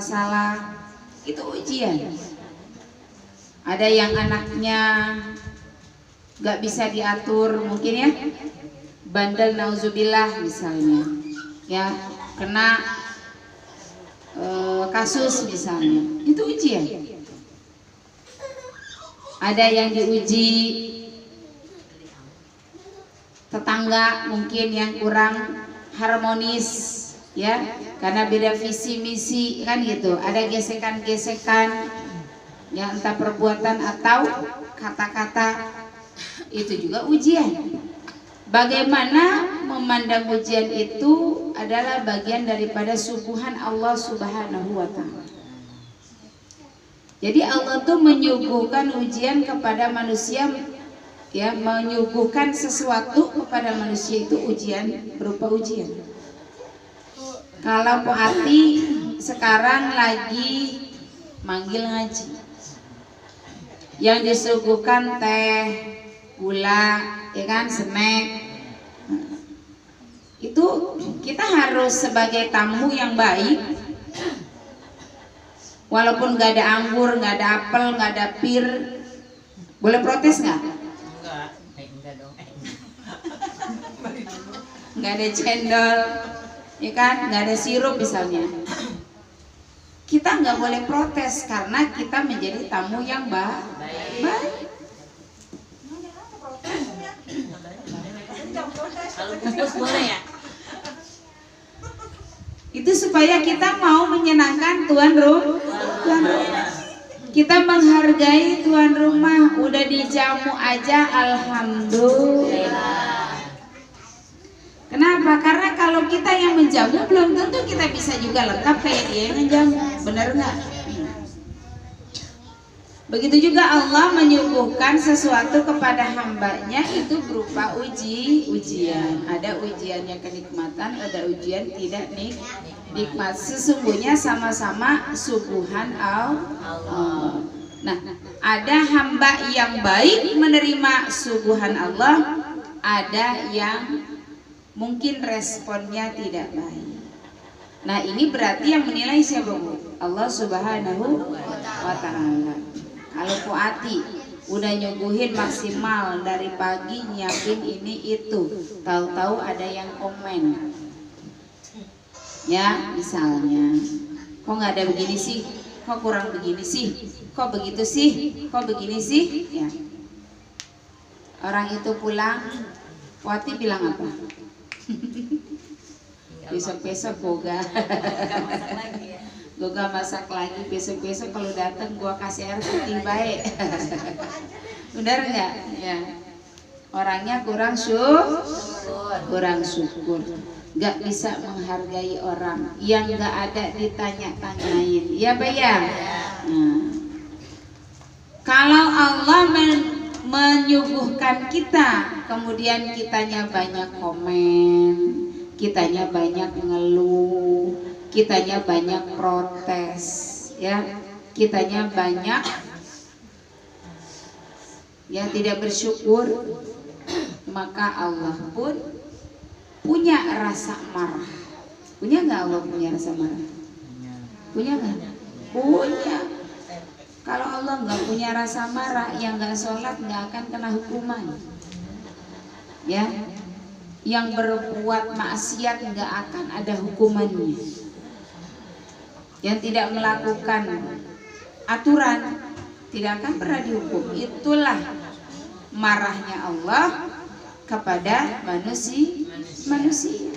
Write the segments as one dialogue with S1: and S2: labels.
S1: masalah, itu ujian. Ada yang anaknya gak bisa diatur mungkin ya, bandel nauzubillah misalnya, ya kena kasus misalnya, itu ujian. Ada yang diuji tetangga mungkin yang kurang harmonis, ya karena beda visi misi kan gitu, ada gesekan-gesekan ya, entah perbuatan atau kata-kata, itu juga ujian. Bagaimana memandang ujian itu adalah bagian daripada suguhan Allah Subhanahu wa Ta'ala. Jadi Allah tuh menyuguhkan ujian kepada manusia, ya menyuguhkan sesuatu kepada manusia itu ujian, berupa ujian. Kalau Pak Ati sekarang lagi manggil ngaji, yang disuguhkan teh, gula, ya kan, snack, itu kita harus sebagai tamu yang baik, walaupun nggak ada anggur, nggak ada apel, nggak ada pir, boleh protes nggak? Enggak dong. Nggak ada cendol, ya kan, nggak ada sirup misalnya, kita nggak boleh protes karena kita menjadi tamu yang baik.
S2: Kalau bungkus boleh ya?
S1: Itu supaya kita mau menyenangkan tuan rumah. Kita menghargai tuan rumah, udah dijamu aja alhamdulillah. Kenapa? Karena kalau kita yang menjamu belum tentu kita bisa juga lengkap kayak dia yang menjamu, benar nggak? Begitu juga Allah menyuguhkan sesuatu kepada hambanya itu berupa ujian. Ada ujiannya kenikmatan, ada ujian tidak nikmat. Sesungguhnya sama-sama suguhan Allah. Nah, ada hamba yang baik menerima suguhan Allah, ada yang mungkin responnya tidak baik. Nah, ini berarti yang menilai siapa, Bu? Allah Subhanahu wa Ta'ala. Kalau Po Ati udah nyuguhin maksimal dari pagi nyiapin ini itu, tahu-tahu ada yang komen, ya misalnya, kok nggak ada begini sih, kok kurang begini sih, kok begitu sih, kok begini sih, ya. Orang itu pulang, Po Ati bilang apa? Besok-besok Goga masak lagi, besok-besok kalau datang gua kasih air putih baik. Benar nggak? Ya. Orangnya kurang syukur, nggak bisa menghargai orang yang nggak ada ditanya-tanyain. Iya Pak ya? Nah, kalau Allah menyuguhkan kita, kemudian kitanya banyak komen, kitanya banyak ngeluh, kitanya banyak protes, ya, kitanya banyak yang tidak bersyukur, maka Allah pun punya rasa marah. Punya nggak Allah punya rasa marah? Punya nggak? Punya. Kalau Allah nggak punya rasa marah, yang nggak sholat nggak akan kena hukuman, ya. Yang berbuat maksiat nggak akan ada hukumannya. Yang tidak melakukan aturan tidak akan pernah dihukum. Itulah marahnya Allah kepada manusia.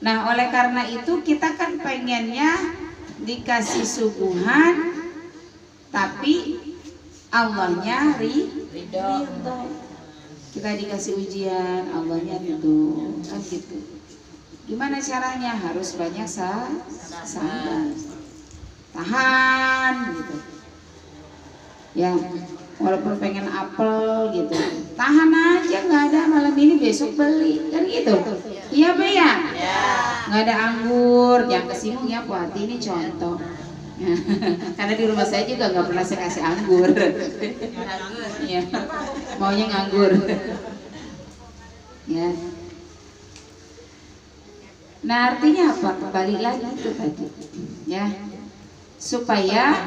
S1: Nah, oleh karena itu kita kan pengennya dikasih suguhan, tapi Allahnya ridho. Kita dikasih ujian, Allahnya ridho, kan gitu. Gimana caranya? Harus banyak sabar, tahan gitu. Ya, walaupun pengen apel gitu, tahan aja, nggak ada malam ini besok beli, kan gitu. Iya Pak ya? Nggak ada anggur, jangan kesinggung ya Bu Ati, ini contoh. Karena di rumah saya juga nggak pernah saya kasih anggur. Iya, maunya nganggur. Ya. Nah artinya apa? Kembali lagi itu tadi ya, supaya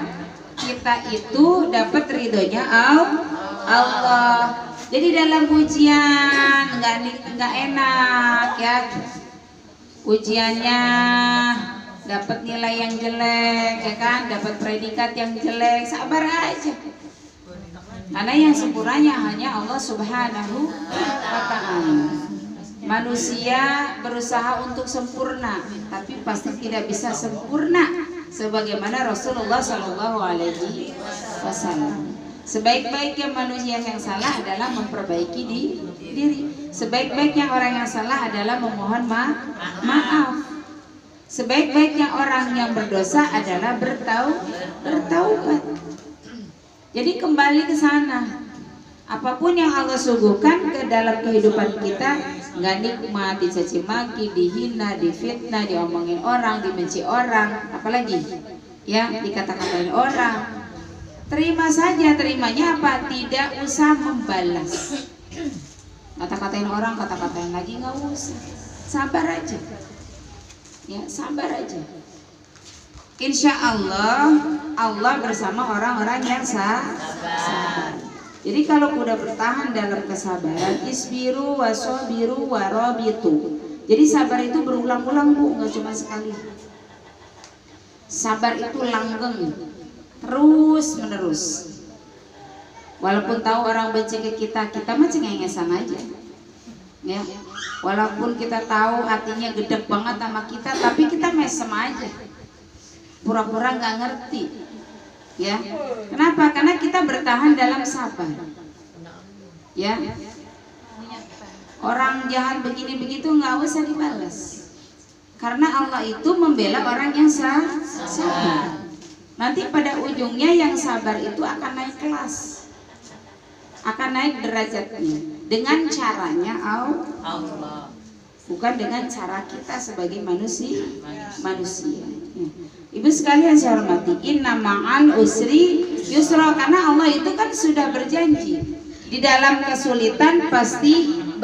S1: kita itu dapat ridhonya Allah. Jadi dalam ujian nggak enak ya, ujiannya dapat nilai yang jelek ya kan, dapat predikat yang jelek, sabar aja. Karena yang sempurnanya hanya Allah Subhanahu wa Ta'ala. Manusia berusaha untuk sempurna, tapi pasti tidak bisa sempurna sebagaimana Rasulullah Shallallahu Alaihi Wasallam. Sebaik-baiknya manusia yang salah adalah memperbaiki diri. Sebaik-baiknya orang yang salah adalah memohon maaf. Sebaik-baiknya orang yang berdosa adalah bertaubat. Jadi kembali ke sana. Apapun yang Allah suguhkan ke dalam kehidupan kita, nggak nikmat, dicaci maki, dihina, difitnah, diomongin orang, dibenci orang, apalagi ya dikata-katain orang. Terima saja, terimanya apa? Tidak usah membalas. Kata-katain orang, kata-katain lagi, nggak usah. Sabar aja. Ya, sabar aja. Insya Allah, Allah bersama orang-orang yang sabar. Jadi kalau udah bertahan dalam kesabaran, isbiru wasobiru warobitu. Jadi sabar itu berulang-ulang Bu, nggak cuma sekali. Sabar itu langgeng, terus menerus. Walaupun tahu orang benci ke kita, kita mah cengengesan aja. Ya, walaupun kita tahu hatinya gedek banget sama kita, tapi kita mesem aja, pura-pura nggak ngerti. Ya, kenapa? Karena kita bertahan dalam sabar. Ya, orang jahat begini begitu nggak usah dibalas, karena Allah itu membela orang yang sabar. Nanti pada ujungnya yang sabar itu akan naik kelas, akan naik derajatnya dengan caranya Allah, bukan dengan cara kita sebagai manusia. Ibu sekalian saya hormati, inna ma'al usri yusra, karena Allah itu kan sudah berjanji di dalam kesulitan pasti